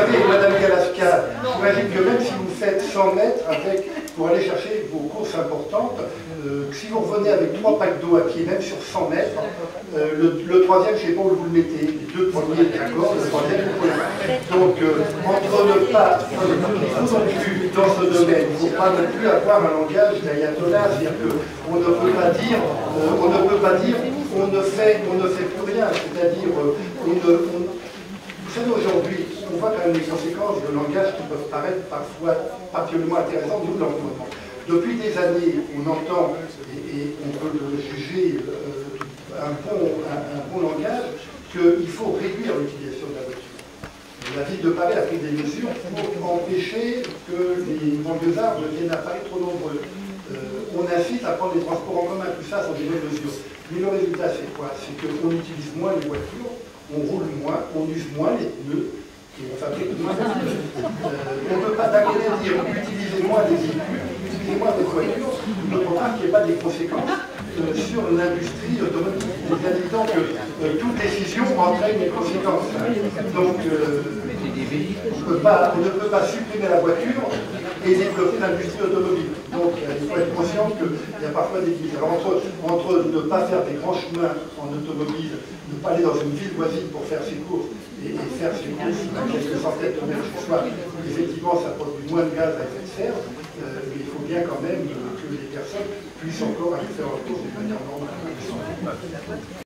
savez, Madame Galaska, j'imagine que même si vous faites 100 mètres pour aller chercher vos courses importantes, si vous revenez avec 3 packs d'eau à pied, même sur 100 mètres, le troisième, je ne sais pas où vous le mettez, les 2 premiers, d'accord, le troisième, vous pouvez. Donc, entre ne pas, il faut non plus, dans ce domaine, il ne faut pas non plus avoir un langage d'ayatollah, c'est-à-dire qu'on ne peut pas dire, on ne fait plus rien, c'est-à-dire, vous savez, aujourd'hui, on voit quand même les conséquences de langage qui peuvent paraître parfois particulièrement intéressants, nous, l'environnement. Depuis des années, on entend, et on peut le juger un bon langage, qu'il faut réduire l'utilisation de la voiture. La ville de Paris a pris des mesures pour empêcher que les banlieusards deviennent à Paris trop nombreux. On incite à prendre les transports en commun, tout ça sont des bonnes mesures. Mais le résultat, c'est quoi? C'est qu'on utilise moins les voitures, on roule moins, on use moins les pneus, et on fabrique moins de pneus. On ne peut pas d'un côté dire utilisez moins les véhicules, utilisez moins les voitures, d'autre part qu'il n'y ait pas des conséquences sur l'industrie automobile. Il est bien évident que toute décision entraîne des conséquences. Donc, on ne peut pas supprimer la voiture et développer l'industrie automobile. Donc, il faut être conscient qu'il y a parfois des limites. Alors, entre ne pas faire des grands chemins en automobile, ne pas aller dans une ville voisine pour faire ses courses, et faire ses courses à quelques centaines de mètres chaque soir, effectivement, ça produit moins de gaz à effet de serre, mais il faut bien quand même que les personnes puissent encore aller faire leurs courses de manière normale.